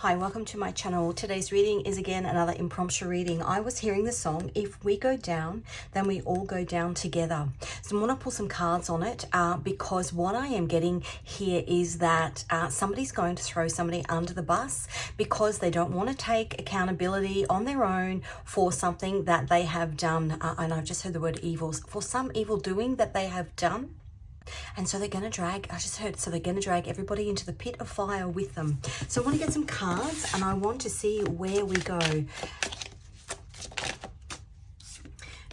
Hi, welcome to my channel. Today's reading is again another impromptu reading. I was hearing the song, If We Go Down, Then We All Go Down Together. So I want to pull some cards on it because what I am getting here is that somebody's going to throw somebody under the bus because they don't want to take accountability on their own for something that they have done. And I've just heard the word evils, for some evil doing that they have done. And so they're going to drag, so they're going to drag everybody into the pit of fire with them. So I want to get some cards and I want to see where we go.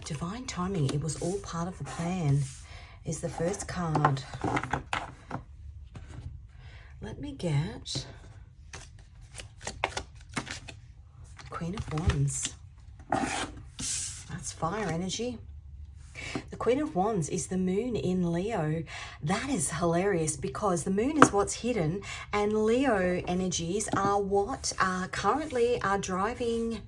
Divine timing, it was all part of the plan, is the first card. Let me get Queen of Wands. That's fire energy. The Queen of Wands is the moon in Leo. That is hilarious because the moon is what's hidden and Leo energies are what currently are driving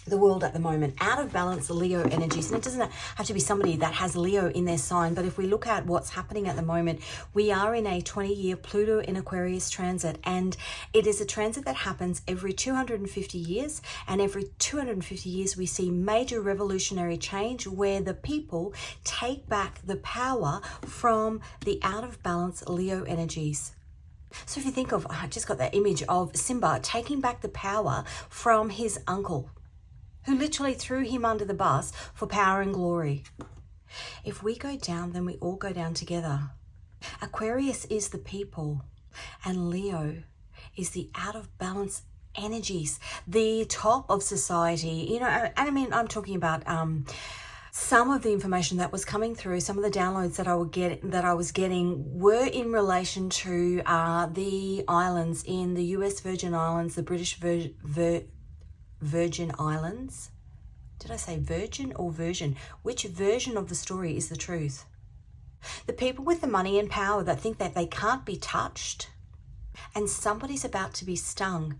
the world at the moment. Out of balance Leo energies. And it doesn't have to be somebody that has Leo in their sign, but if we look at what's happening at the moment, we are in a 20-year Pluto in Aquarius transit, and it is a transit that happens every 250 years, and every 250 years we see major revolutionary change where the people take back the power from the out of balance Leo energies. So if you think of, I just got that image of Simba taking back the power from his uncle, who literally threw him under the bus for power and glory. If we go down, then we all go down together. Aquarius is the people, and Leo is the out of balance energies, the top of society. You know, and I mean, I'm talking about some of the information that was coming through, some of the downloads that I was getting were in relation to the islands in the US Virgin Islands, the British Virgin Islands. Did I say virgin or version? Which version of the story is the truth? The people with the money and power that think that they can't be touched, and somebody's about to be stung.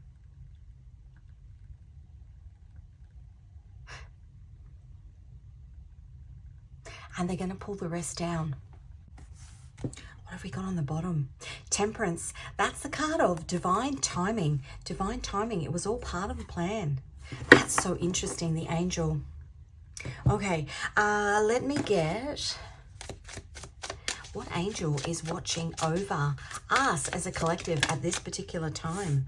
And they're going to pull the rest down. What have we got on the bottom? Temperance. That's the card of divine timing. Divine timing. It was all part of the plan. That's so interesting, the angel. Okay, let me get what angel is watching over us as a collective at this particular time.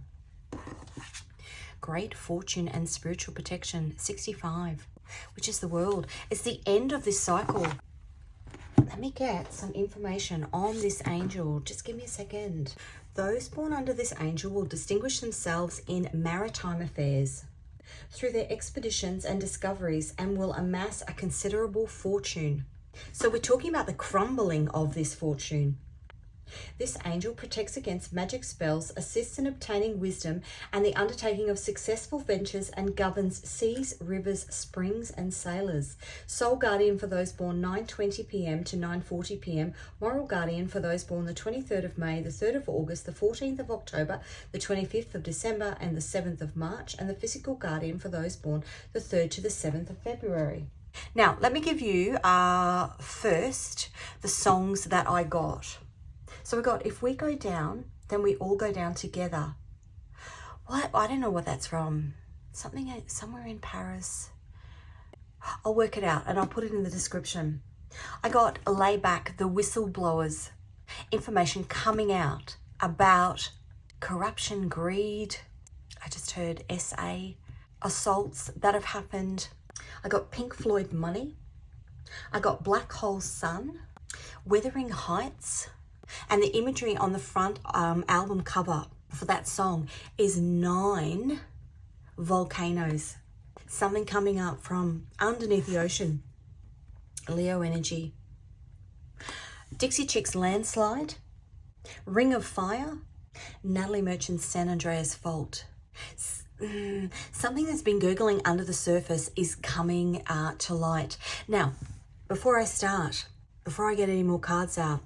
Great fortune and spiritual protection, 65, which is the world. It's the end of this cycle. Let me get some information on this angel. Just give me a second. Those born under this angel will distinguish themselves in maritime affairs through their expeditions and discoveries and will amass a considerable fortune. So we're talking about the crumbling of this fortune. This angel protects against magic spells, assists in obtaining wisdom and the undertaking of successful ventures, and governs seas, rivers, springs and sailors. Soul guardian for those born 9:20 p.m. to 9:40 p.m. Moral guardian for those born the 23rd of May, the 3rd of August, the 14th of October, the 25th of December and the 7th of March. And the physical guardian for those born the 3rd to the 7th of February. Now, let me give you first the songs that I got. So we got, if we go down, then we all go down together. What? I don't know what that's from. Something somewhere in Paris. I'll work it out and I'll put it in the description. I got lay back, the whistleblowers. Information coming out about corruption, greed. I just heard SA. Assaults that have happened. I got Pink Floyd Money. I got Black Hole Sun. Wuthering Heights. And the imagery on the front album cover for that song is 9 volcanoes. Something coming up from underneath the ocean. Leo energy. Dixie Chicks Landslide. Ring of Fire. Natalie Merchant's San Andreas Fault. Something that's been gurgling under the surface is coming to light. Now, before I get any more cards out,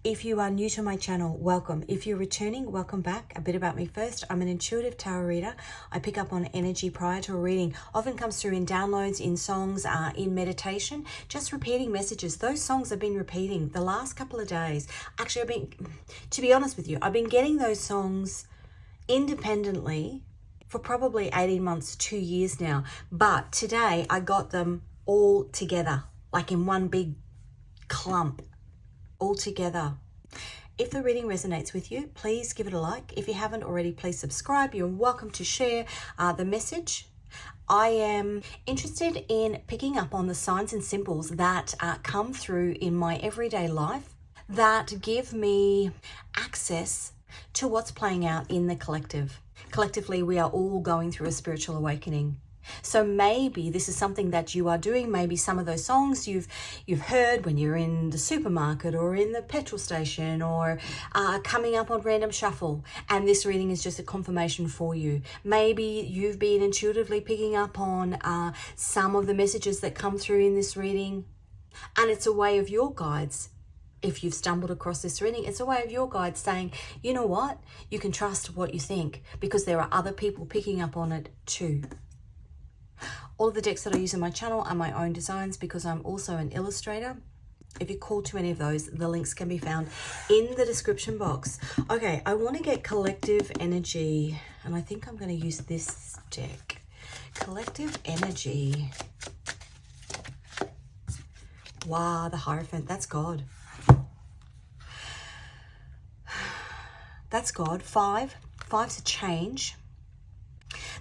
if you are new to my channel, welcome. If you're returning, welcome back. A bit about me first. I'm an intuitive tarot reader. I pick up on energy prior to a reading. Often comes through in downloads, in songs, in meditation, just repeating messages. Those songs I've been repeating the last couple of days. Actually, to be honest with you, I've been getting those songs independently for probably 18 months, 2 years now. But today I got them all together, like in one big clump, all together. If the reading resonates with you, please give it a like. If you haven't already, please subscribe. You're welcome to share the message. I am interested in picking up on the signs and symbols that come through in my everyday life that give me access to what's playing out in the collective. Collectively, we are all going through a spiritual awakening. So maybe this is something that you are doing. Maybe some of those songs you've heard when you're in the supermarket or in the petrol station or coming up on random shuffle, and this reading is just a confirmation for you. Maybe you've been intuitively picking up on some of the messages that come through in this reading, and it's a way of your guides. If you've stumbled across this reading, it's a way of your guides saying, you know what, you can trust what you think because there are other people picking up on it too. All of the decks that I use in my channel are my own designs because I'm also an illustrator. If you're called to any of those, the links can be found in the description box. Okay, I want to get collective energy, and I think I'm going to use this deck. Collective energy. Wow, the Hierophant, that's God. That's God. Five's a change.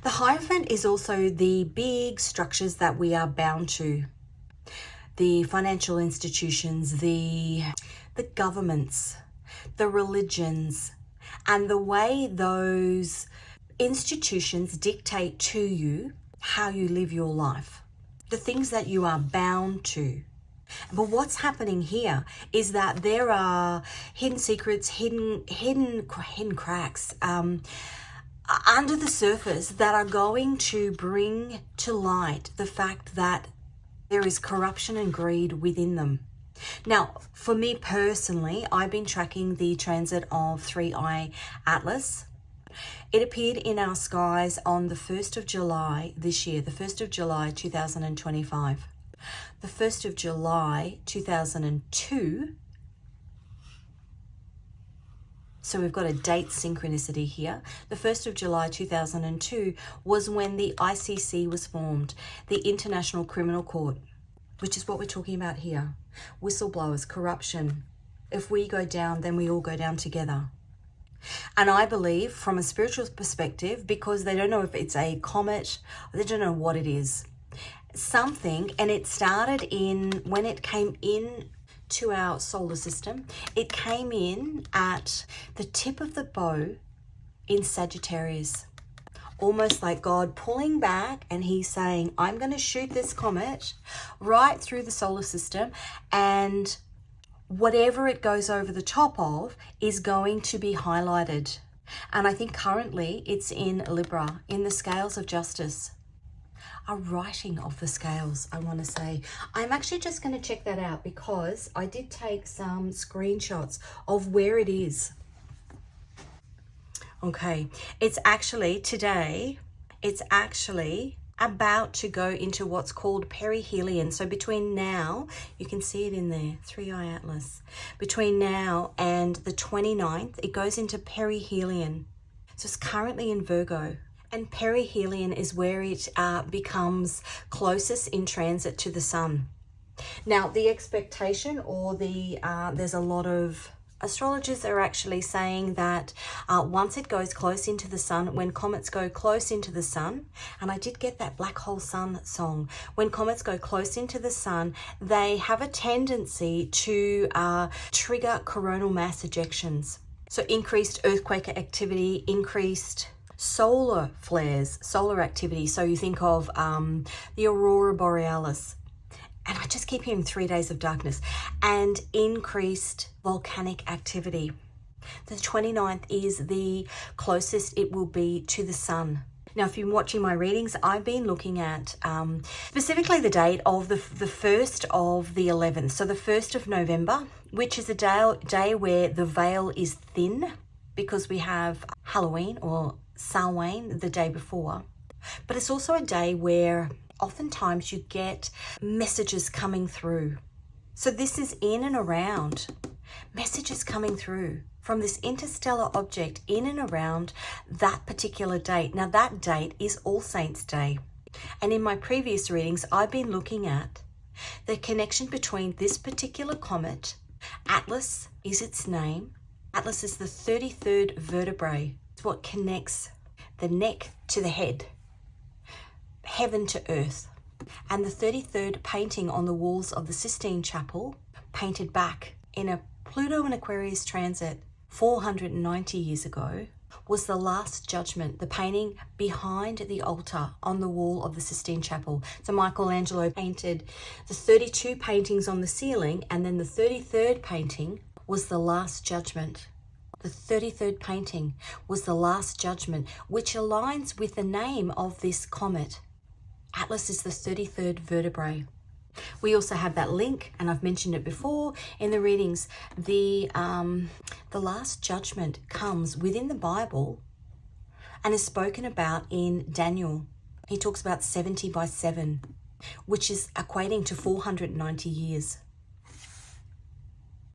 The Hierophant is also the big structures that we are bound to. The financial institutions, the governments, the religions, and the way those institutions dictate to you how you live your life. The things that you are bound to. But what's happening here is that there are hidden secrets, hidden cracks, under the surface that are going to bring to light the fact that there is corruption and greed within them. Now, for me personally, I've been tracking the transit of 3i Atlas. It appeared in our skies on the 1st of July this year, the 1st of July 2025. The 1st of July 2002. So we've got a date synchronicity here. The 1st of July 2002 was when the ICC was formed, the International Criminal Court, which is what we're talking about here. Whistleblowers, corruption. If we go down, then we all go down together. And I believe from a spiritual perspective, because they don't know if it's a comet, they don't know what it is. Something, and it started when it came in to our solar system, it came in at the tip of the bow in Sagittarius. Almost like God pulling back, and he's saying, I'm going to shoot this comet right through the solar system, and whatever it goes over the top of is going to be highlighted. And I think currently it's in Libra, in the scales of justice. A writing of the scales, I want to say. I'm actually just going to check that out because I did take some screenshots of where it is. Okay, it's actually today, it's actually about to go into what's called perihelion. So between now, you can see it in there, 3i Atlas. Between now and the 29th, it goes into perihelion. So it's currently in Virgo. And perihelion is where it becomes closest in transit to the sun. Now, the expectation or there's a lot of astrologers are actually saying that once it goes close into the sun, when comets go close into the sun, and I did get that Black Hole Sun song, when comets go close into the sun, they have a tendency to trigger coronal mass ejections. So increased earthquake activity, increased solar flares, solar activity. So you think of the Aurora Borealis, and I just keep hearing 3 days of darkness, and increased volcanic activity. The 29th is the closest it will be to the sun. Now, if you've been watching my readings, I've been looking at specifically the date of the 1st of the 11th. So the 1st of November, which is a day where the veil is thin because we have Halloween or Samhain the day before. But it's also a day where oftentimes you get messages coming through. So this is in and around messages coming through from this interstellar object in and around that particular date. Now that date is All Saints' Day. And in my previous readings, I've been looking at the connection between this particular comet. Atlas is its name. Atlas is the 33rd vertebrae. It's what connects the neck to the head, heaven to earth. And the 33rd painting on the walls of the Sistine Chapel, painted back in a Pluto and Aquarius transit 490 years ago, was the Last Judgment, the painting behind the altar on the wall of the Sistine Chapel. So Michelangelo painted the 32 paintings on the ceiling, and then the 33rd painting was the Last Judgment. The 33rd painting was the Last Judgment, which aligns with the name of this comet. Atlas is the 33rd vertebrae. We also have that link, and I've mentioned it before in the readings. The Last Judgment comes within the Bible and is spoken about in Daniel. He talks about 70 by 7, which is equating to 490 years.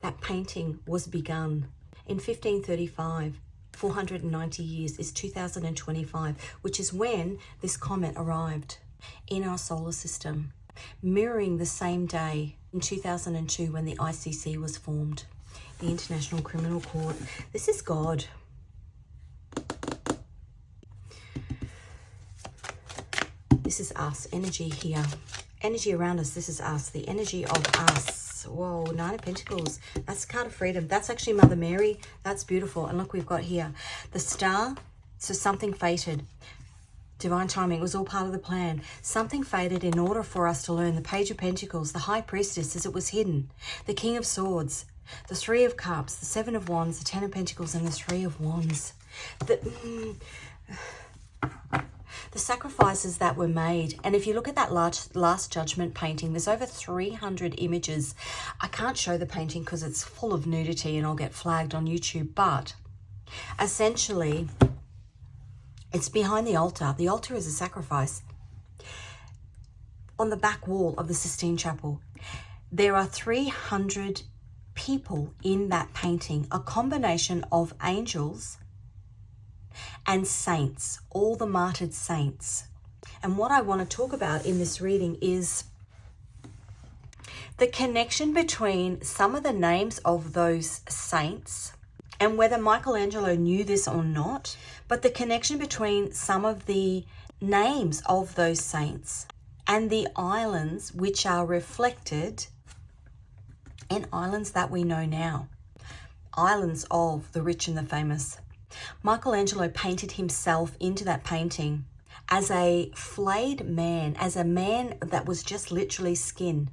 That painting was begun in 1535. 490 years is 2025, which is when this comet arrived in our solar system, mirroring the same day in 2002 when the ICC was formed, the International Criminal Court. This is God. This is us, energy here. Energy around us, this is us, the energy of us. Whoa, Nine of Pentacles. That's the card of freedom. That's actually Mother Mary. That's beautiful. And look, we've got here the star. So something fated. Divine timing. It was all part of the plan. Something faded in order for us to learn. The Page of Pentacles, the High Priestess, as it was hidden. The King of Swords, the Three of Cups, the Seven of Wands, the Ten of Pentacles, and the Three of Wands. The sacrifices that were made. And if you look at that Last Judgment painting, there's over 300 images. I can't show the painting because it's full of nudity and I'll get flagged on YouTube. But essentially, it's behind the altar. The altar is a sacrifice. On the back wall of the Sistine Chapel, there are 300 people in that painting, a combination of angels and saints, all the martyred saints. And what I want to talk about in this reading is the connection between some of the names of those saints, and whether Michelangelo knew this or not, but the connection between some of the names of those saints and the islands which are reflected in islands that we know now, islands of the rich and the famous. Michelangelo painted himself into that painting as a flayed man, as a man that was just literally skin.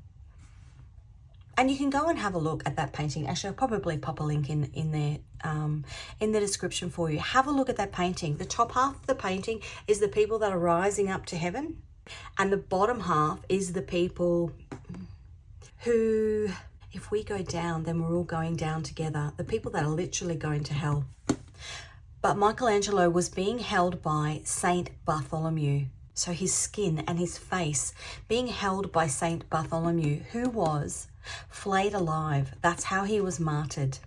And you can go and have a look at that painting. Actually, I'll probably pop a link in there in the description for you. Have a look at that painting. The top half of the painting is the people that are rising up to heaven, and the bottom half is the people who, if we go down, then we're all going down together. The people that are literally going to hell. But Michelangelo was being held by Saint Bartholomew. So his skin and his face being held by Saint Bartholomew, who was flayed alive. That's how he was martyred.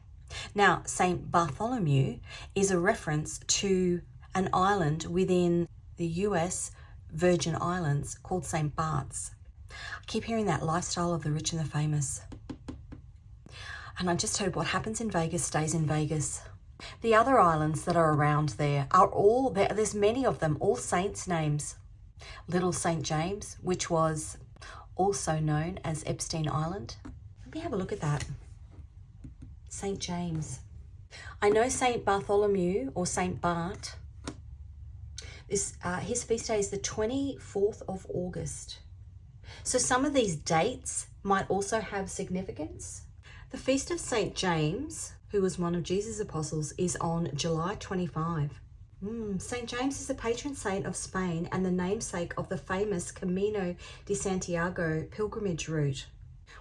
Now, Saint Bartholomew is a reference to an island within the US Virgin Islands called Saint Bart's. I keep hearing that lifestyle of the rich and the famous. And I just heard what happens in Vegas stays in Vegas. The other islands that are around there are all, there's many of them, all saints' names. Little St. James, which was also known as Epstein Island. Let me have a look at that. St. James. I know St. Bartholomew or St. Bart. His feast day is the 24th of August. So some of these dates might also have significance. The feast of St. James, who was one of Jesus' apostles, is on July 25. St. James is the patron saint of Spain and the namesake of the famous Camino de Santiago pilgrimage route.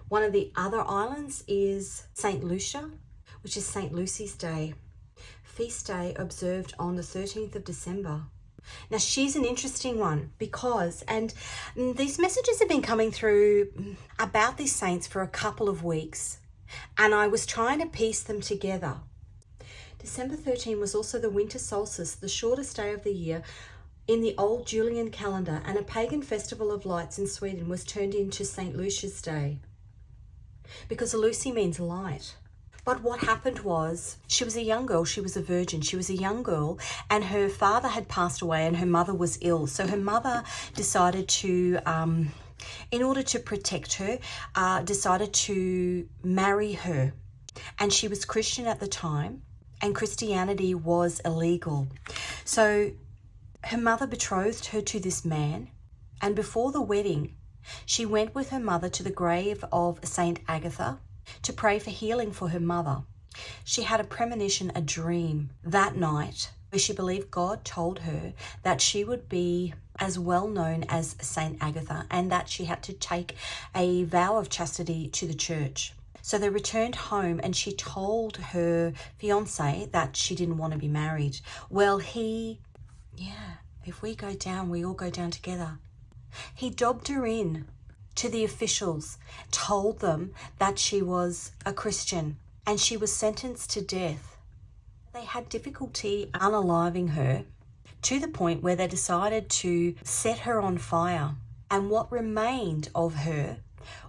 One of the other islands is St. Lucia, which is St. Lucy's Day. Feast day observed on the 13th of December. Now, she's an interesting one because, and these messages have been coming through about these saints for a couple of weeks, and I was trying to piece them together. December 13 was also the winter solstice, the shortest day of the year in the old Julian calendar, and a pagan festival of lights in Sweden was turned into St. Lucia's Day, because Lucy means light. But what happened was, she was a young girl, she was a virgin, she was a young girl, and her father had passed away and her mother was ill. So her mother decided to, in order to protect her, decided to marry her. And she was Christian at the time, and Christianity was illegal. So her mother betrothed her to this man, and before the wedding, she went with her mother to the grave of Saint Agatha to pray for healing for her mother. She had a premonition, a dream that night, where she believed God told her that she would be as well known as Saint Agatha, and that she had to take a vow of chastity to the church. So they returned home, and she told her fiance that she didn't want to be married. Well, if we go down, we all go down together. He dobbed her in to the officials, told them that she was a Christian, and she was sentenced to death. They had difficulty unaliving her, to the point where they decided to set her on fire. And what remained of her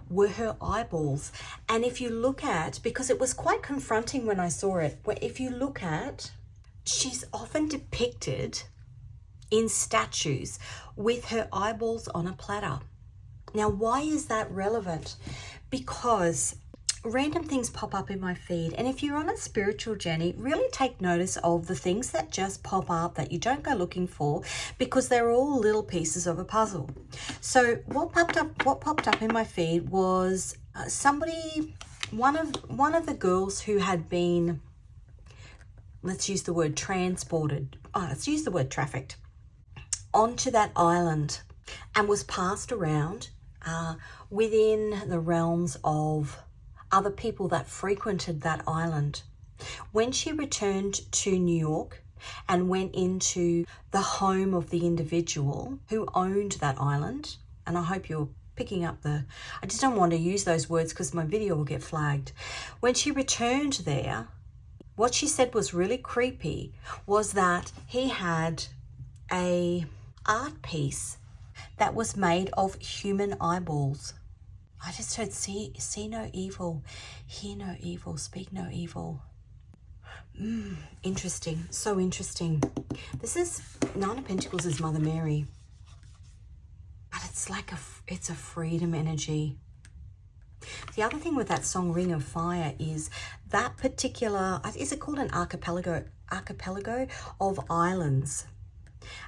were her eyeballs. And if you look at, because it was quite confronting when I saw it, where if you look at, she's often depicted in statues with her eyeballs on a platter. Now, why is that relevant? Because random things pop up in my feed, and if you're on a spiritual journey, really take notice of the things that just pop up that you don't go looking for, because they're all little pieces of a puzzle. So what popped up in my feed was one of the girls who had been, let's use the word transported, let's use the word trafficked, onto that island, and was passed around within the realms of other people that frequented that island. When she returned to New York and went into the home of the individual who owned that island, and I hope you're picking up I just don't want to use those words because my video will get flagged. When she returned there, what she said was really creepy, was that he had a art piece that was made of human eyeballs. I just heard, see no evil, hear no evil, speak no evil. Interesting, so interesting. This is Nine of Pentacles' Mother Mary, but it's like it's a freedom energy. The other thing with that song Ring of Fire is that particular, is it called an archipelago of islands,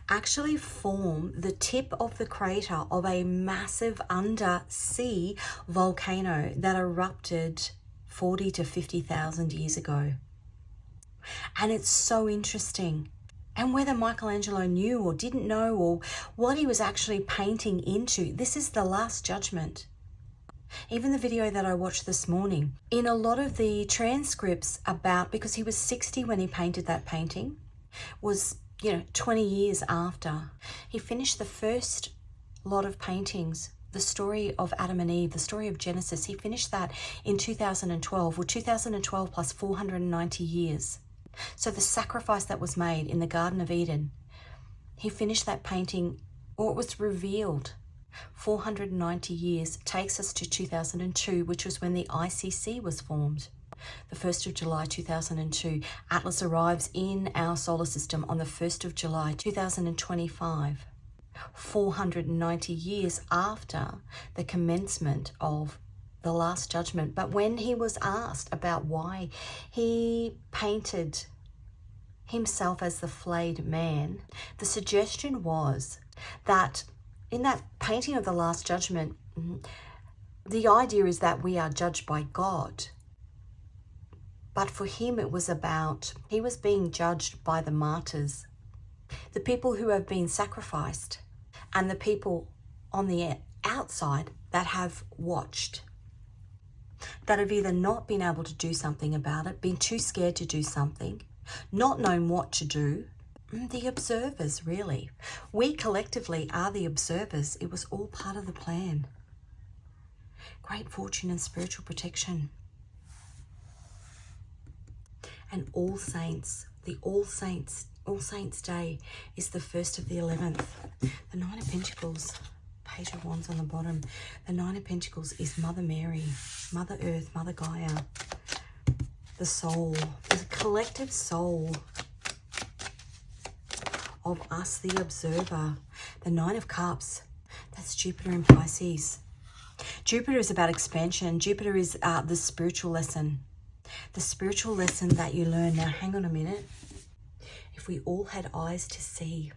actually form the tip of the crater of a massive undersea volcano that erupted 40 to 50,000 years ago. And it's so interesting. And whether Michelangelo knew or didn't know, or what he was actually painting into, this is the Last Judgment. Even the video that I watched this morning, in a lot of the transcripts about, because he was 60 when he painted that painting, was 20 years after. He finished the first lot of paintings, the story of Adam and Eve, the story of Genesis. He finished that in 2012, or 2012 plus 490 years. So the sacrifice that was made in the Garden of Eden, he finished that painting, or it was revealed, 490 years, takes us to 2002, which was when the ICC was formed. The 1st of July 2002, Atlas arrives in our solar system on the 1st of July 2025, 490 years after the commencement of the Last Judgment. But when he was asked about why he painted himself as the flayed man, the suggestion was that in that painting of the Last Judgment, the idea is that we are judged by God. But for him, it was about, he was being judged by the martyrs, the people who have been sacrificed, and the people on the outside that have watched, that have either not been able to do something about it, been too scared to do something, not known what to do. The observers, really. We collectively are the observers. It was all part of the plan. Great fortune and spiritual protection. And All Saints, All Saints Day is the 1st of the 11th. The Nine of Pentacles, Page of Wands on the bottom. The Nine of Pentacles is Mother Mary, Mother Earth, Mother Gaia, the soul, the collective soul of us, the observer. The Nine of Cups, that's Jupiter in Pisces. Jupiter is about expansion. Jupiter is the spiritual lesson. The spiritual lesson that you learn. Now, hang on a minute. If we all had eyes to see,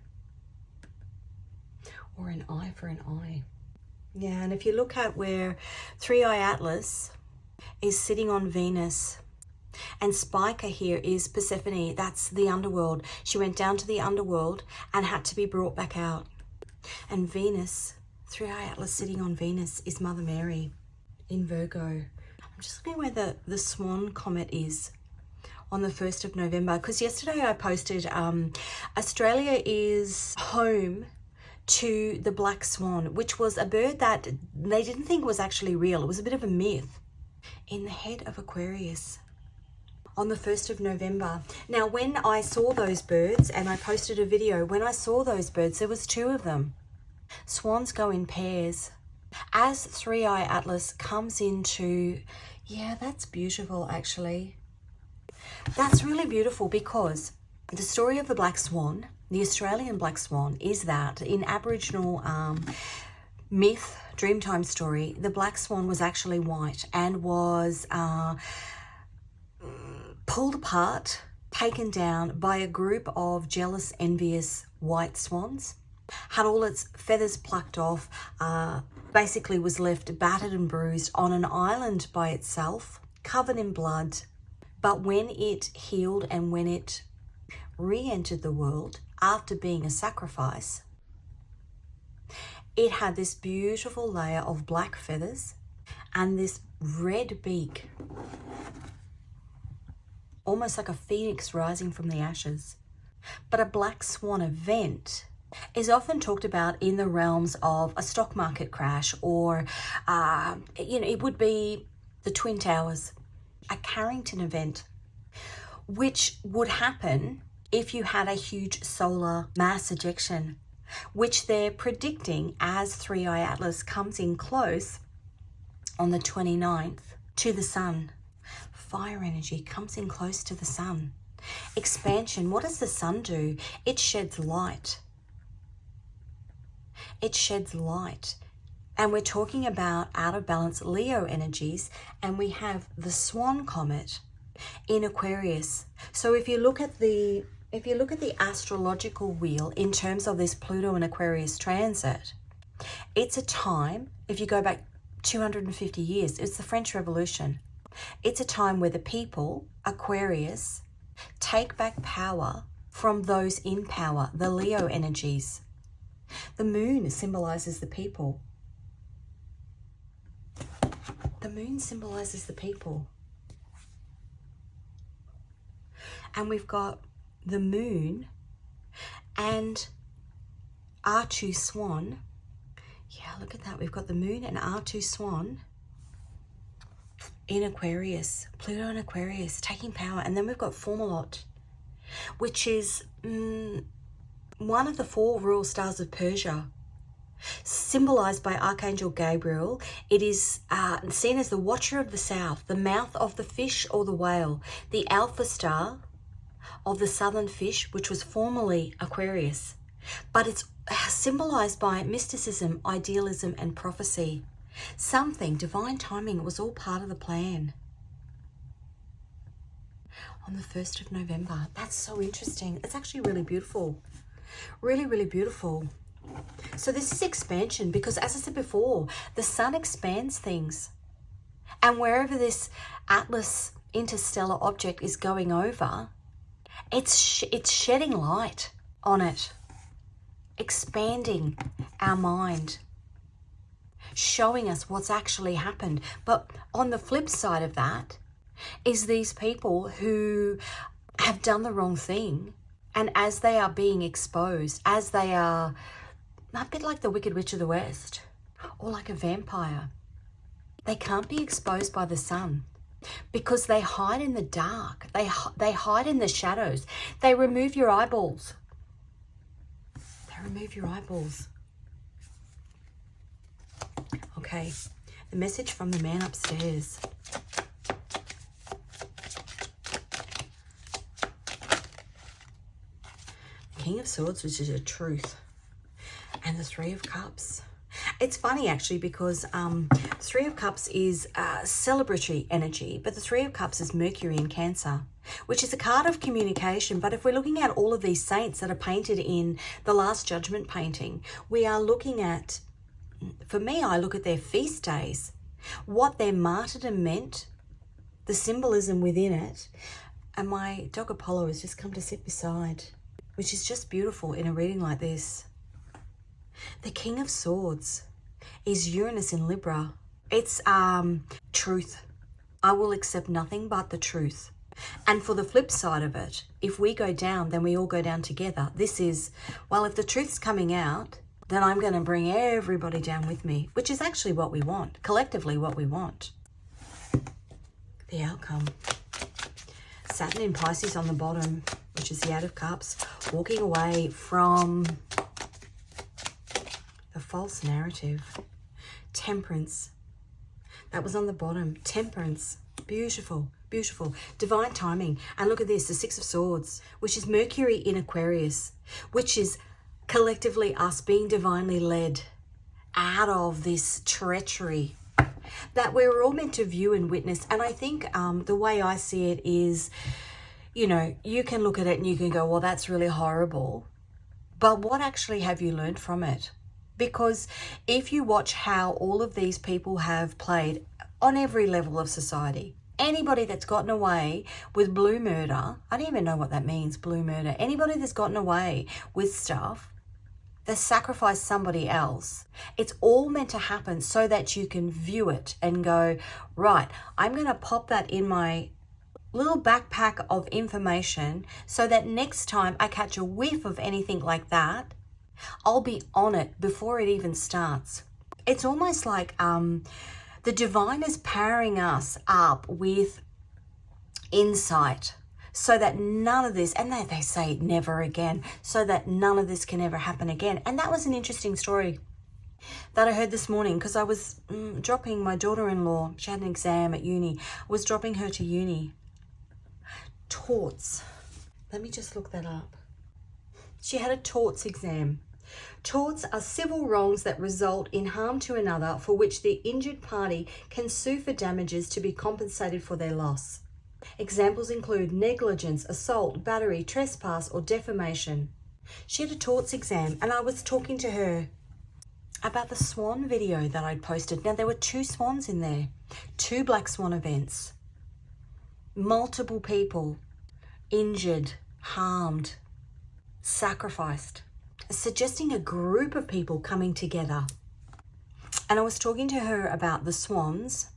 or an eye for an eye. Yeah, and if you look at where Three-Eye Atlas is sitting on Venus, and Spica here is Persephone, that's the underworld. She went down to the underworld and had to be brought back out. And Venus, Three-Eye Atlas sitting on Venus, is Mother Mary in Virgo. I'm just looking where the Swan comet is on the 1st of November, because yesterday I posted Australia is home to the black swan, which was a bird that they didn't think was actually real. It was a bit of a myth, in the head of Aquarius on the 1st of November. Now, when I saw those birds, and I posted a video, when I saw those birds, there was 2 of them. Swans go in pairs. As Three-Eye Atlas comes into, yeah, that's beautiful actually. That's really beautiful, because the story of the black swan, the Australian black swan, is that in Aboriginal myth, Dreamtime story, the black swan was actually white and was pulled apart, taken down by a group of jealous, envious white swans, had all its feathers plucked off, basically was left battered and bruised on an island by itself, covered in blood. But when it healed and when it re-entered the world after being a sacrifice, it had this beautiful layer of black feathers and this red beak, almost like a phoenix rising from the ashes. But a black swan event is often talked about in the realms of a stock market crash, or it would be the Twin Towers, a Carrington event, which would happen if you had a huge solar mass ejection, which they're predicting as Three-Eye Atlas comes in close on the 29th to the sun. Fire energy comes in close to the sun. Expansion, what does the sun do? It sheds light. It sheds light. And we're talking about out of balance Leo energies, and we have the Swan comet in Aquarius. So if you look at the astrological wheel in terms of this Pluto and Aquarius transit, it's a time, if you go back 250 years, it's the French Revolution. It's a time where the people, Aquarius, take back power from those in power, the Leo energies. The moon symbolizes the people. The moon symbolizes the people. And we've got the moon and R2 Swan. Yeah, look at that. We've got the moon and R2 Swan in Aquarius, Pluto and Aquarius taking power. And then we've got Fomalhaut, which is one of the 4 royal stars of Persia, symbolized by Archangel Gabriel. It is seen as the watcher of the south, the mouth of the fish or the whale, the alpha star of the southern fish, which was formerly Aquarius. But it's symbolized by mysticism, idealism, and prophecy. Something, divine timing, it was all part of the plan. On the 1st of November. That's so interesting. It's actually really beautiful. Really, really beautiful. So this is expansion, because as I said before, the sun expands things. And wherever this Atlas interstellar object is going over, it's shedding light on it, expanding our mind, showing us what's actually happened. But on the flip side of that is these people who have done the wrong thing, and as they are being exposed, as they are a bit like the Wicked Witch of the West, or like a vampire, they can't be exposed by the sun. because they hide in the dark. They hide in the shadows. They remove your eyeballs. They remove your eyeballs. Okay, the message from the man upstairs. King of Swords, which is a truth. And the Three of Cups. It's funny actually because Three of Cups is celebratory energy, but the Three of Cups is Mercury in Cancer, which is a card of communication. But if we're looking at all of these saints that are painted in the Last Judgment painting, we are looking at, for me, I look at their feast days, what their martyrdom meant, the symbolism within it. And my dog Apollo has just come to sit beside, which is just beautiful in a reading like this. The King of Swords is Uranus in Libra. It's truth. I will accept nothing but the truth. And for the flip side of it, if we go down, then we all go down together. This is, well, if the truth's coming out, then I'm going to bring everybody down with me, which is actually what we want, collectively what we want. The outcome. Saturn in Pisces on the bottom, which is the Eight of Cups, walking away from the false narrative. Temperance. That was on the bottom. Temperance. Beautiful, beautiful. Divine timing. And look at this, the Six of Swords, which is Mercury in Aquarius, which is collectively us being divinely led out of this treachery that we're all meant to view and witness. And I think the way I see it is, you know, you can look at it and you can go, well, that's really horrible. But what actually have you learned from it? Because if you watch how all of these people have played on every level of society, anybody that's gotten away with blue murder, I don't even know what that means, blue murder. Anybody that's gotten away with stuff, they sacrificed somebody else. It's all meant to happen so that you can view it and go, right, I'm going to pop that in my little backpack of information so that next time I catch a whiff of anything like that, I'll be on it before it even starts. It's almost like the divine is powering us up with insight so that none of this, and they say never again, so that none of this can ever happen again. And that was an interesting story that I heard this morning because I was dropping my daughter-in-law. She had an exam at uni. I was dropping her to uni. Torts. Let me just look that up. She had a torts exam. Torts are civil wrongs that result in harm to another for which the injured party can sue for damages to be compensated for their loss. Examples include negligence, assault, battery, trespass, or defamation. She had a torts exam and I was talking to her about the swan video that I'd posted. Now, there were 2 swans in there, 2 black swan events, multiple people injured, harmed, sacrificed, suggesting a group of people coming together. And I was talking to her about the swans,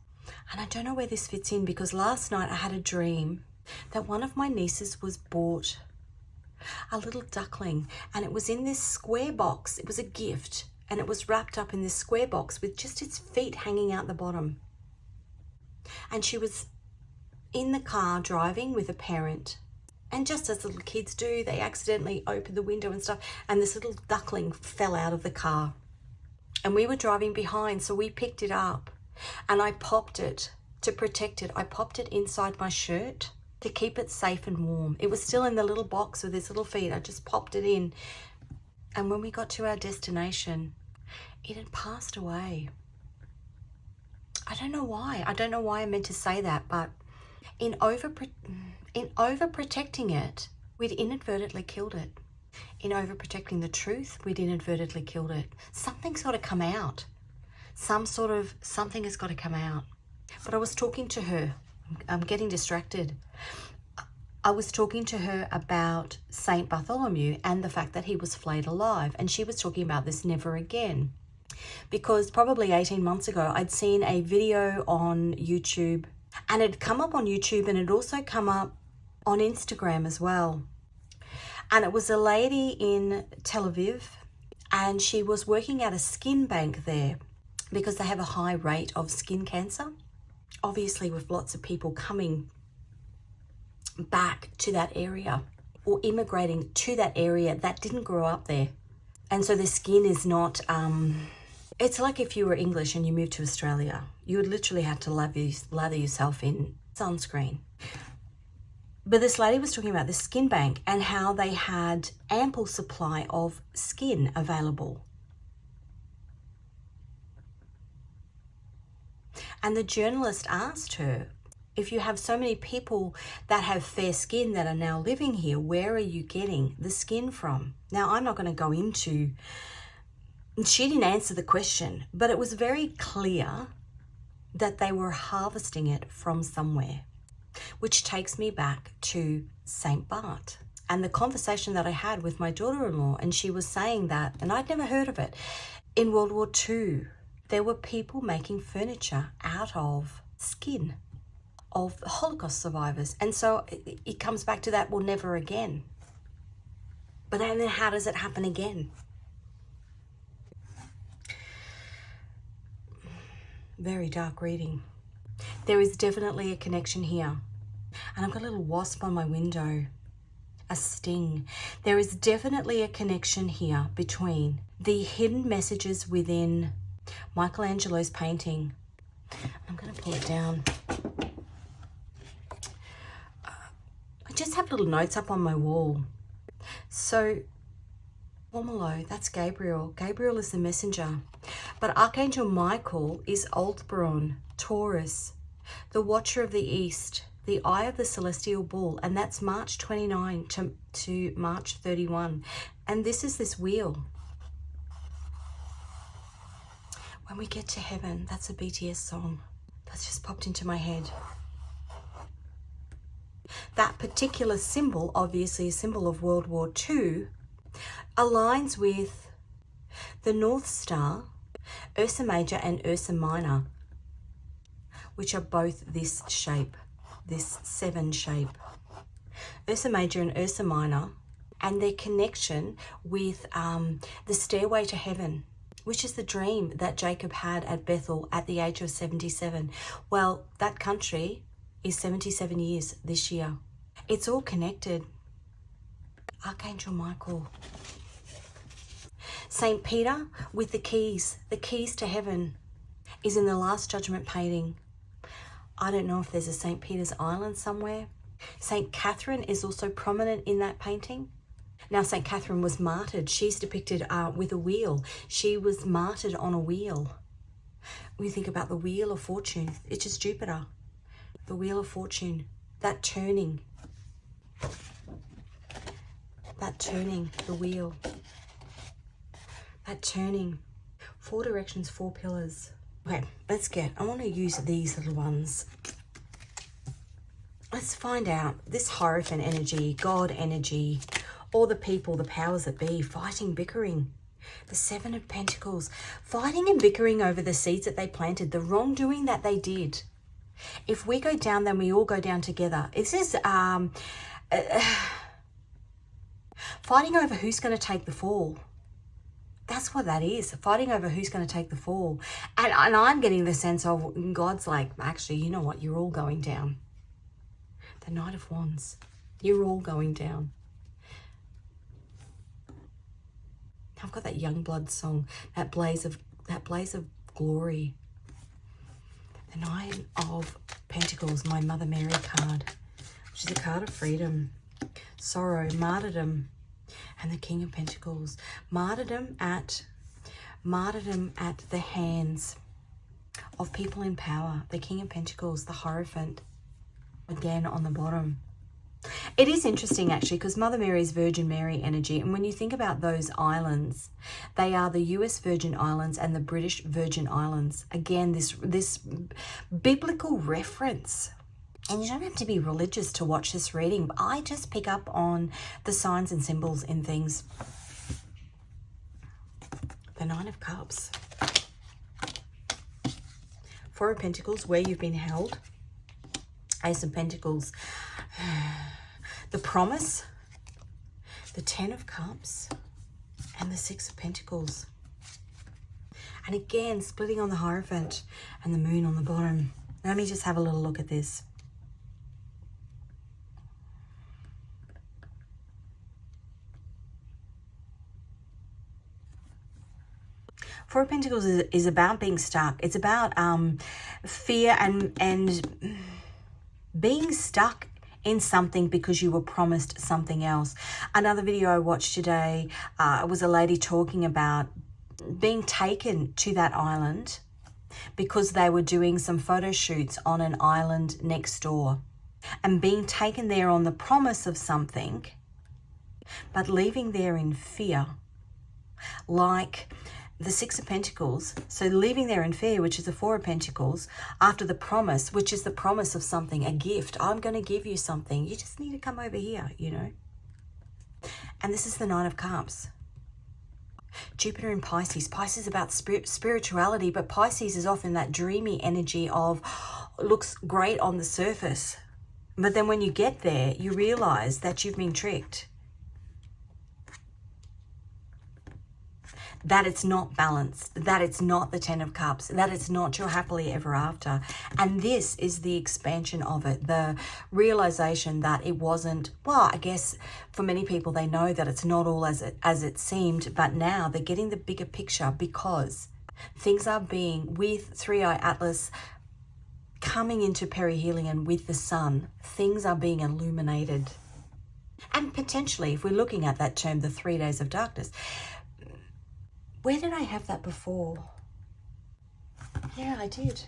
and I don't know where this fits in because last night I had a dream that one of my nieces was bought a little duckling, and it was in this square box. It was a gift, and it was wrapped up in this square box with just its feet hanging out the bottom. And she was in the car driving with a parent. And just as little kids do, they accidentally opened the window and stuff, and this little duckling fell out of the car. And we were driving behind, so we picked it up, and I popped it to protect it. I popped it inside my shirt to keep it safe and warm. It was still in the little box with its little feet. I just popped it in. And when we got to our destination, it had passed away. I don't know why. I don't know why I meant to say that, but in overprotecting it, we'd inadvertently killed it. In overprotecting the truth, we'd inadvertently killed it. Something's got to come out. Something has got to come out. But I was talking to her. I'm getting distracted. I was talking to her about Saint Bartholomew and the fact that he was flayed alive. And she was talking about this never again. Because probably 18 months ago, I'd seen a video on YouTube. And it had come up on YouTube and it also come up on Instagram as well. And it was a lady in Tel Aviv, and she was working at a skin bank there because they have a high rate of skin cancer. obviously with lots of people coming back to that area or immigrating to that area that didn't grow up there. And so the skin is not, it's like if you were English and you moved to Australia, you would literally have to lather yourself in sunscreen. But this lady was talking about the skin bank and how they had ample supply of skin available. And the journalist asked her, if you have so many people that have fair skin that are now living here, where are you getting the skin from? Now, I'm not going to go into, she didn't answer the question, but it was very clear that they were harvesting it from somewhere, which takes me back to St. Bart and the conversation that I had with my daughter-in-law. And she was saying that, and I'd never heard of it, in World War II, there were people making furniture out of skin of Holocaust survivors. And so it comes back to that, well, never again. But then how does it happen again? Very dark reading. There is definitely a connection here. And I've got a little wasp on my window, a sting. There is definitely a connection here between the hidden messages within Michelangelo's painting. I'm going to pull it down. I just have little notes up on my wall. So, Formalo, that's Gabriel. Gabriel is the messenger. But Archangel Michael is Aldebaran, Taurus, the Watcher of the East, the Eye of the Celestial Bull, and that's March 29 to March 31. And this is this wheel. When we get to heaven, that's a BTS song. That's just popped into my head. That particular symbol, obviously a symbol of World War II, aligns with the North Star, Ursa Major and Ursa Minor, which are both this shape, this 7 shape. Ursa Major and Ursa Minor, and their connection with the stairway to heaven, which is the dream that Jacob had at Bethel at the age of 77. Well, that country is 77 years this year. It's all connected. Archangel Michael. St. Peter with the keys to heaven, is in the Last Judgement painting. I don't know if there's a St. Peter's Island somewhere. St. Catherine is also prominent in that painting. Now, St. Catherine was martyred. She's depicted with a wheel. She was martyred on a wheel. When you think about the Wheel of Fortune, it's just Jupiter. The Wheel of Fortune, that turning, the wheel, that turning, 4 directions, 4 pillars. Okay, I want to use these little ones. Let's find out this Hierophant energy, God energy, all the people, the powers that be, fighting, bickering. The 7 of Pentacles, fighting and bickering over the seeds that they planted, the wrongdoing that they did. If we go down, then we all go down together. It says fighting over who's going to take the fall. That's what that is, fighting over who's going to take the fall. And I'm getting the sense of God's like, actually, you know what? You're all going down. The Knight of Wands. You're all going down. I've got that Youngblood song, that blaze of glory. The Nine of Pentacles, my Mother Mary card, which is a card of freedom, sorrow, martyrdom, and the King of Pentacles. Martyrdom at the hands of people in power. The King of Pentacles, the Hierophant, again on the bottom. It is interesting actually, because Mother Mary is Virgin Mary energy, and when you think about those islands, they are the US Virgin Islands and the British Virgin Islands. Again, this biblical reference. And you don't have to be religious to watch this reading, but I just pick up on the signs and symbols in things. The Nine of Cups. 4 of Pentacles, where you've been held. Ace of Pentacles. The Promise. The 10 of Cups. And the 6 of Pentacles. And again, splitting on the Hierophant and the Moon on the bottom. Let me just have a little look at this. Four of Pentacles is about being stuck. It's about fear and being stuck in something because you were promised something else. Another video I watched today was a lady talking about being taken to that island because they were doing some photo shoots on an island next door, and being taken there on the promise of something, but leaving there in fear. Like the Six of Pentacles, so leaving there in fear, which is the Four of Pentacles, after the promise, which is the promise of something, a gift. I'm going to give you something. You just need to come over here, you know. And this is the Nine of Cups. Jupiter in Pisces. Pisces is about spirituality, but Pisces is often that dreamy energy of, looks great on the surface. But then when you get there, you realize that you've been tricked. That it's not balanced, that it's not the Ten of Cups, that it's not your happily ever after. And this is the expansion of it, the realization that it wasn't, well, I guess for many people, they know that it's not all as it seemed, but now they're getting the bigger picture because things are being, with Three-Eye Atlas coming into perihelion with the sun, things are being illuminated. And potentially, if we're looking at that term, the 3 days of darkness, where did I have that before? Yeah, I did.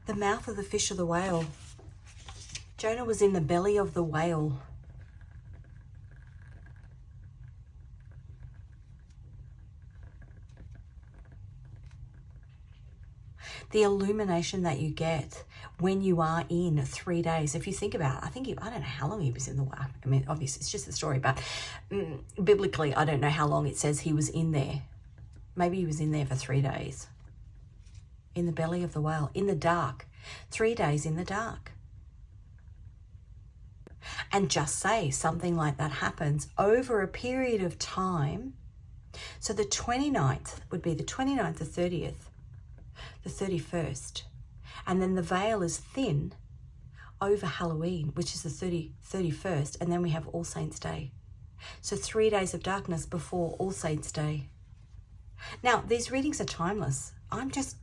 The mouth of the fish or the whale. Jonah was in the belly of the whale. The illumination that you get when you are in 3 days. If you think about it, I don't know how long he was in the whale. I mean, obviously it's just a story, but biblically, I don't know how long it says he was in there. Maybe he was in there for 3 days. In the belly of the whale, in the dark. 3 days in the dark. And just say something like that happens over a period of time. So the 29th would be the 29th, the 30th, the 31st. And then the veil is thin over Halloween, which is the 31st. And then we have All Saints Day. So 3 days of darkness before All Saints Day. Now, these readings are timeless. I'm just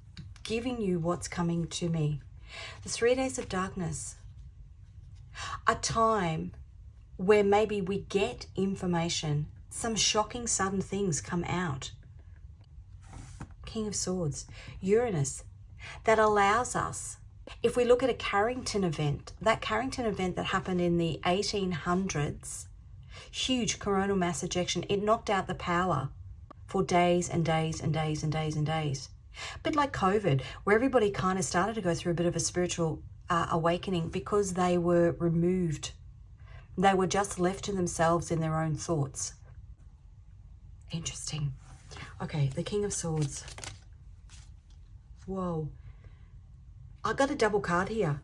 giving you what's coming to me. The 3 days of darkness, a time where maybe we get information, some shocking sudden things come out. King of Swords, Uranus, that allows us, if we look at a Carrington event, that Carrington event that happened in the 1800s, huge coronal mass ejection, it knocked out the power for days and days and days and days and days. A bit like COVID, where everybody kind of started to go through a bit of a spiritual awakening because they were removed. They were just left to themselves in their own thoughts. Interesting. Okay, the King of Swords. Whoa. I got a double card here.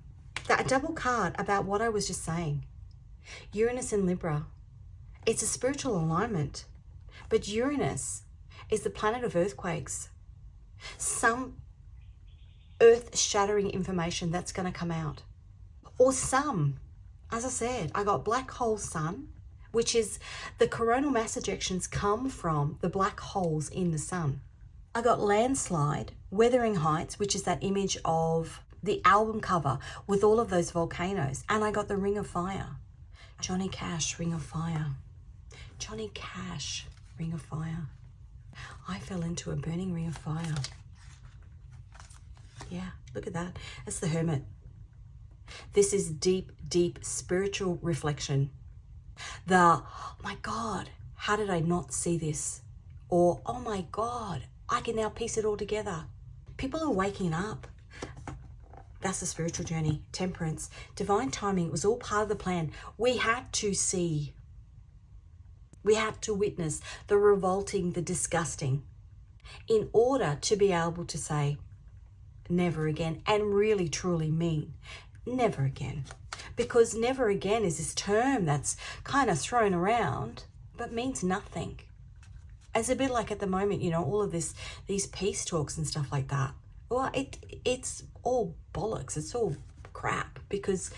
A double card about what I was just saying. Uranus in Libra. It's a spiritual alignment. But Uranus is the planet of earthquakes. Some earth-shattering information that's going to come out. Or some, as I said, I got black hole sun, which is the coronal mass ejections come from the black holes in the sun. I got landslide, Wuthering Heights, which is that image of the album cover with all of those volcanoes. And I got the Ring of Fire. Johnny Cash, Ring of Fire. Johnny Cash, Ring of Fire. I fell into a burning ring of fire. Yeah, look at that. That's the Hermit. This is deep, deep spiritual reflection. Oh my God, how did I not see this? Or, oh my God, I can now piece it all together. People are waking up. That's the spiritual journey. Temperance, divine timing. It was all part of the plan. We had to see. We had to witness the revolting, the disgusting, in order to be able to say, never again, and really truly mean, never again. Because never again is this term that's kind of thrown around, but means nothing. It's a bit like at the moment, you know, all of these peace talks and stuff like that. Well, it's all bollocks. It's all crap, because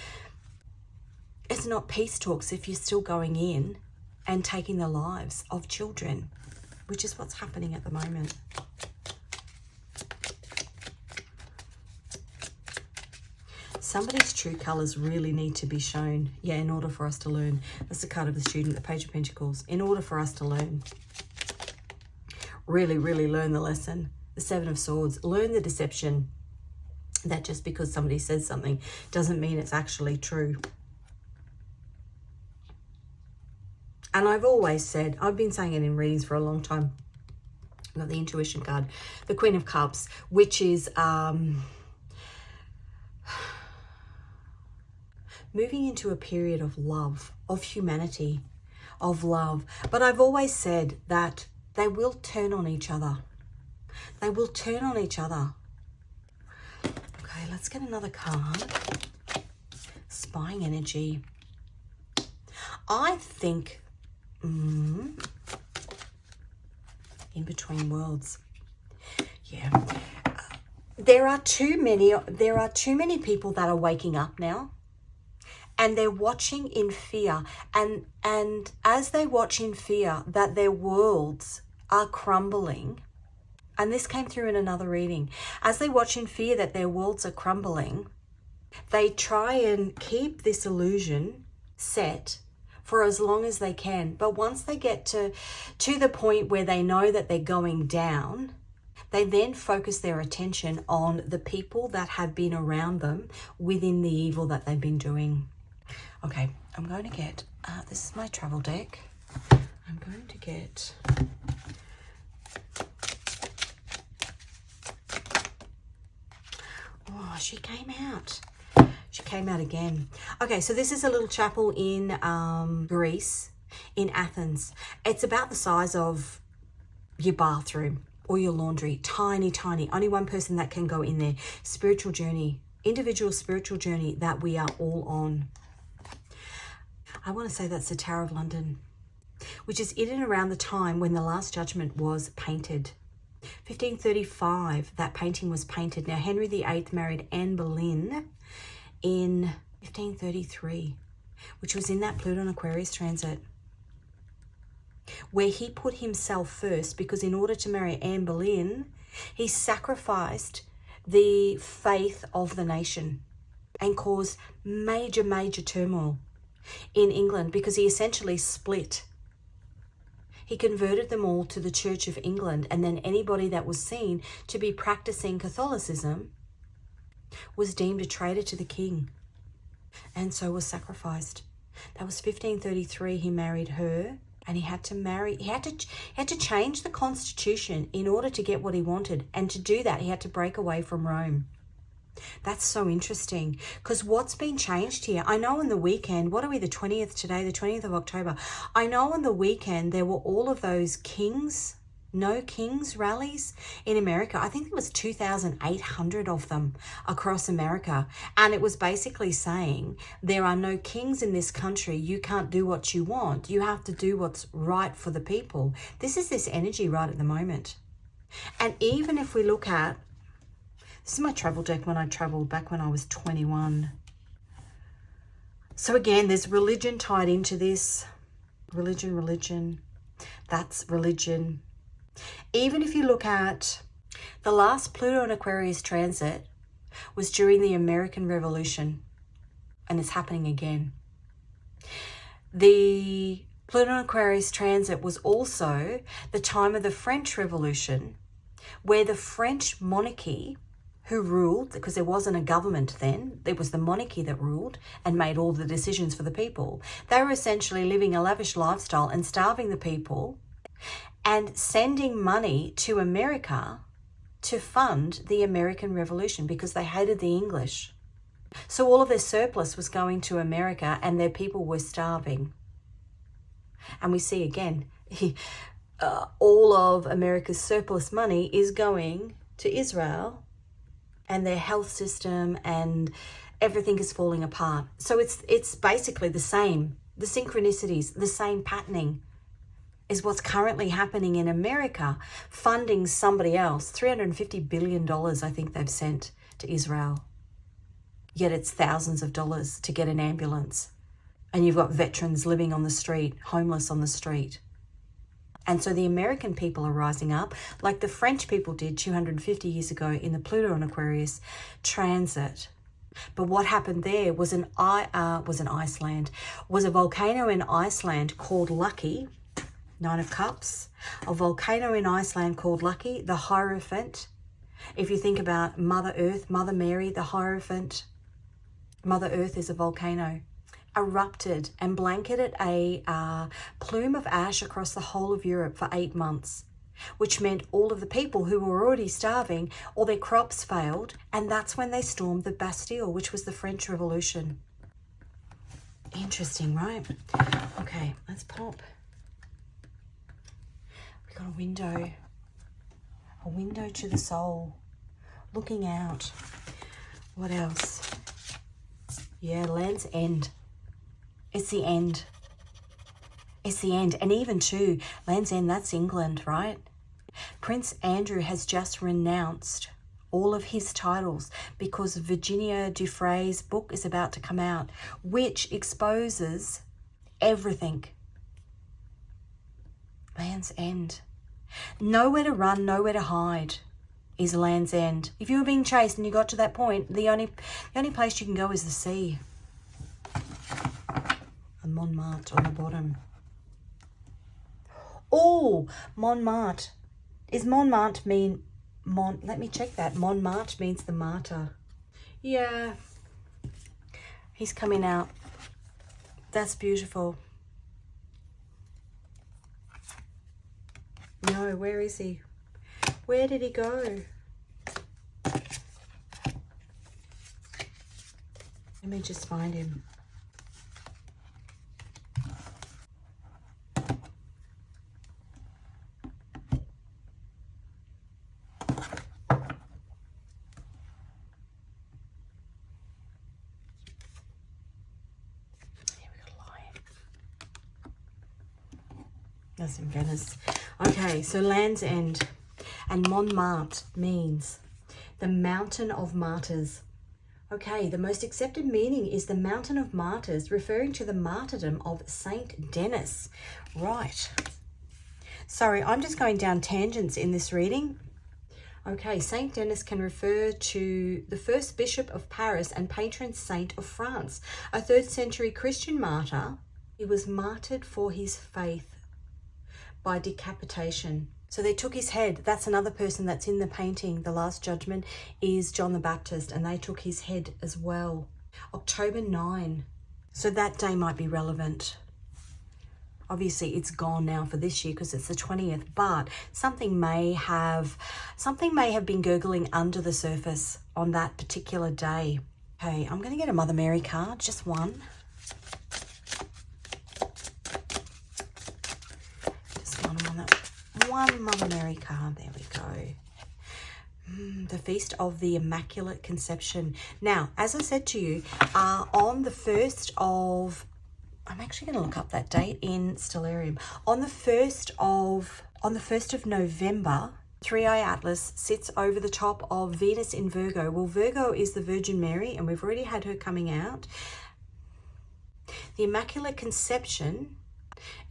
it's not peace talks if you're still going in and taking the lives of children, which is what's happening at the moment. Somebody's true colours really need to be shown, yeah, in order for us to learn. That's the card of the student, the Page of Pentacles. In order for us to learn. Really, really learn the lesson. The Seven of Swords. Learn the deception that just because somebody says something doesn't mean it's actually true. And I've always said, I've been saying it in readings for a long time. I've got the intuition card, the Queen of Cups, which is moving into a period of love, of humanity, of love. But I've always said that they will turn on each other. They will turn on each other. Okay, let's get another card. Spying energy. I think in between worlds. Yeah. There are too many people that are waking up now. And they're watching in fear. And as they watch in fear that their worlds are crumbling, and this came through in another reading, as they watch in fear that their worlds are crumbling, they try and keep this illusion set for as long as they can. But once they get to the point where they know that they're going down, they then focus their attention on the people that have been around them within the evil that they've been doing. Okay, I'm going to get, this is my travel deck. I'm going to get, oh, she came out. She came out again. Okay, so this is a little chapel in Greece, in Athens. It's about the size of your bathroom or your laundry. Tiny, tiny. Only one person that can go in there. Spiritual journey, individual spiritual journey that we are all on. I want to say that's the Tower of London, which is in and around the time when the Last Judgment was painted. 1535, that painting was painted. Now, Henry VIII married Anne Boleyn in 1533, which was in that Pluto Aquarius transit, where he put himself first, because in order to marry Anne Boleyn, he sacrificed the faith of the nation and caused major, major turmoil in England, because he essentially split. He converted them all to the Church of England, and then anybody that was seen to be practicing Catholicism was deemed a traitor to the king, and so was sacrificed. That was 1533. He married her, and he had to change the constitution in order to get what he wanted, and to do that he had to break away from Rome. That's so interesting, because what's been changed here, I know on the weekend, what are we, the 20th today, the 20th of October, I know on the weekend there were all of those no kings rallies in America. I think there was 2,800 of them across America, and it was basically saying there are no kings in this country. You can't do what you want. You have to do what's right for the people. This is this energy right at the moment. And even if we look at, this is my travel deck when I traveled back when I was 21. So again, there's religion tied into this. Religion. That's religion. Even if you look at the last Pluto and Aquarius transit was during the American Revolution, and it's happening again. The Pluto and Aquarius transit was also the time of the French Revolution, where the French monarchy, who ruled, because there wasn't a government then, it was the monarchy that ruled and made all the decisions for the people. They were essentially living a lavish lifestyle and starving the people and sending money to America to fund the American Revolution, because they hated the English. So all of their surplus was going to America, and their people were starving. And we see again, all of America's surplus money is going to Israel, and their health system and everything is falling apart. So it's basically the same, the synchronicities, the same patterning. is what's currently happening in America, funding somebody else. $350 billion, I think they've sent to Israel. Yet it's thousands of dollars to get an ambulance. And you've got veterans living on the street, homeless on the street. And so the American people are rising up, like the French people did 250 years ago in the Pluto and Aquarius transit. But what happened there was a volcano in Iceland called Lucky, Nine of Cups. A volcano in Iceland called Lucky, the Hierophant. If you think about Mother Earth, Mother Mary, the Hierophant, Mother Earth is a volcano, erupted and blanketed a plume of ash across the whole of Europe for 8 months, which meant all of the people who were already starving, all their crops failed, and that's when they stormed the Bastille, which was the French Revolution. Interesting, right? Okay, let's pop. We got a window to the soul, looking out. What else? Yeah, Land's End. It's the end. It's the end. And even too, Land's End, that's England, right? Prince Andrew has just renounced all of his titles because Virginia Giuffre's book is about to come out, which exposes everything. Land's End. Nowhere to run, nowhere to hide is Land's End. If you were being chased and you got to that point, the only place you can go is the sea. And Montmartre on the bottom. Oh, Montmartre. Is Montmartre mean let me check that. Montmartre means the martyr. Yeah. He's coming out. That's beautiful. No, where is he? Where did he go? Let me just find him. That's in Venice. Okay, so Land's End. And Montmartre means the Mountain of Martyrs. Okay, the most accepted meaning is the Mountain of Martyrs, referring to the martyrdom of Saint Denis. Right. Sorry, I'm just going down tangents in this reading. Okay, Saint Denis can refer to the first bishop of Paris and patron saint of France, a 3rd century Christian martyr. He was martyred for his faith by decapitation. So they took his head. That's another person that's in the painting. The Last Judgment is John the Baptist, and they took his head as well. October 9. So that day might be relevant. Obviously, it's gone now for this year because it's the 20th, but something may have been gurgling under the surface on that particular day. Okay, I'm going to get a Mother Mary card, just one. One Mother Mary card. There we go. The Feast of the Immaculate Conception. Now, as I said to you, on the 1st of... I'm actually going to look up that date in Stellarium. On the 1st of November, 3i Atlas sits over the top of Venus in Virgo. Well, Virgo is the Virgin Mary, and we've already had her coming out. The Immaculate Conception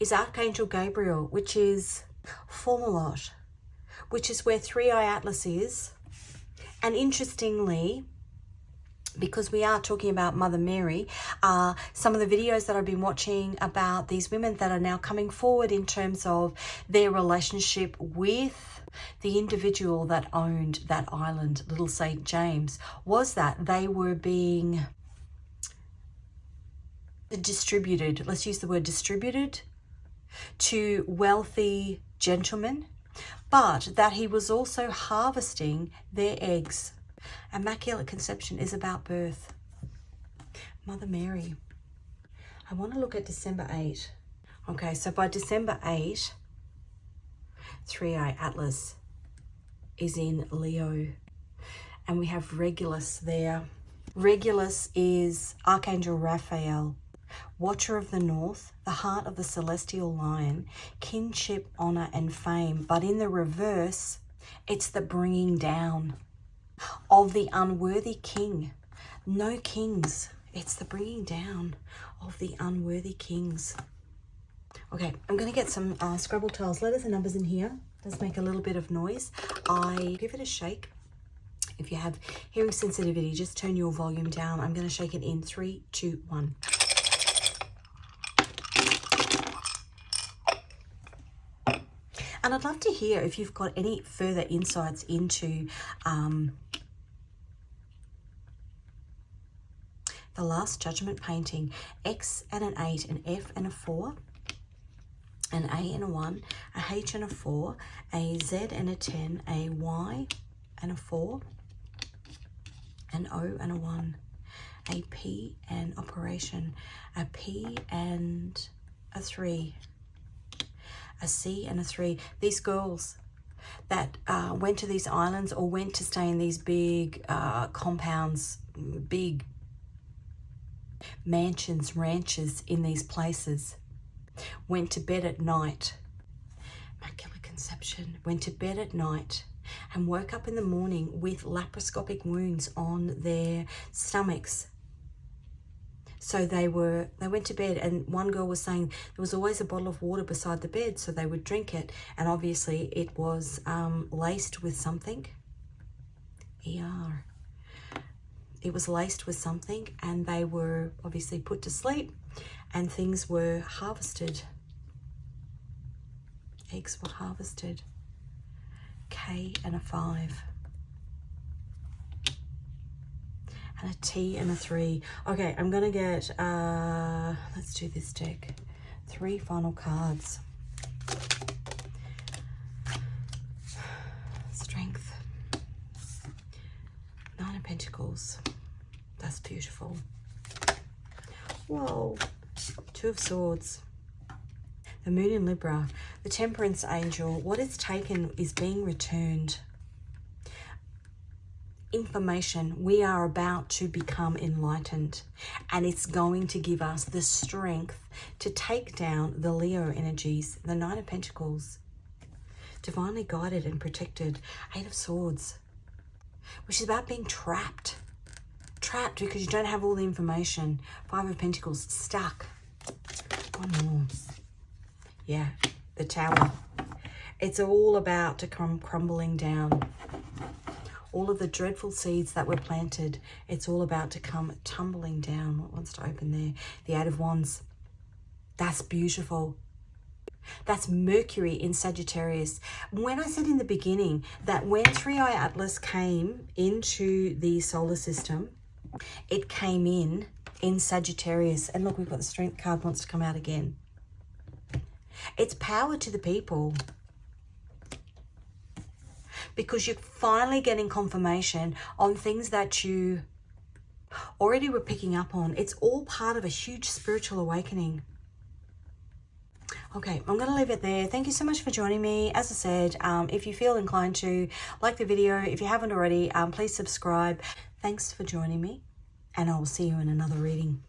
is Archangel Gabriel, which is Fomalhaut, which is where 3i Atlas is. And interestingly, because we are talking about Mother Mary, some of the videos that I've been watching about these women that are now coming forward in terms of their relationship with the individual that owned that island, Little St. James, was that they were being distributed, let's use the word distributed, to wealthy gentlemen, but that he was also harvesting their eggs. Immaculate Conception is about birth. Mother Mary. I want to look at December 8. Okay, so by December 8, 3i Atlas is in Leo. And we have Regulus there. Regulus is Archangel Raphael. Watcher of the North, the heart of the celestial lion, kinship, honor, and fame. But in the reverse, it's the bringing down of the unworthy king. No kings. It's the bringing down of the unworthy kings. Okay, I'm going to get some Scrabble tiles, letters and numbers in here. Does make a little bit of noise. I give it a shake. If you have hearing sensitivity, just turn your volume down. I'm going to shake it in 3, 2, 1. And I'd love to hear if you've got any further insights into the last Judgment painting. X and an 8, an F and a 4, an A and a 1, a H and a 4, a Z and a 10, a Y and a 4, an O and a 1, a P and operation, a P and a 3, a C and a 3. These girls that went to these islands or went to stay in these big compounds, big mansions, ranches in these places, went to bed at night, Immaculate Conception, went to bed at night and woke up in the morning with laparoscopic wounds on their stomachs. So they went to bed, and one girl was saying there was always a bottle of water beside the bed, so they would drink it, and obviously it was laced with something. It was laced with something, and they were obviously put to sleep, and things were harvested. Eggs were harvested. K and a 5. And a T and a 3. Okay, I'm going to get, let's do this deck. 3 final cards. Strength. 9 of Pentacles. That's beautiful. Whoa. 2 of Swords. The Moon in Libra. The Temperance Angel. What is taken is being returned. Information. We are about to become enlightened, and it's going to give us the strength to take down the Leo energies. The 9 of Pentacles. Divinely guided and protected. 8 of Swords, which is about being trapped because you don't have all the information. 5 of Pentacles, stuck. One more. Yeah, the Tower. It's all about to come crumbling down. All of the dreadful seeds that were planted, it's all about to come tumbling down. What wants to open there? The 8 of Wands. That's beautiful. That's Mercury in Sagittarius. When I said in the beginning that when 3i Atlas came into the solar system, it came in Sagittarius. And look, we've got the Strength card wants to come out again. It's power to the people. Because you're finally getting confirmation on things that you already were picking up on. It's all part of a huge spiritual awakening. Okay, I'm going to leave it there. Thank you so much for joining me. As I said, if you feel inclined to like the video, if you haven't already, please subscribe. Thanks for joining me, and I will see you in another reading.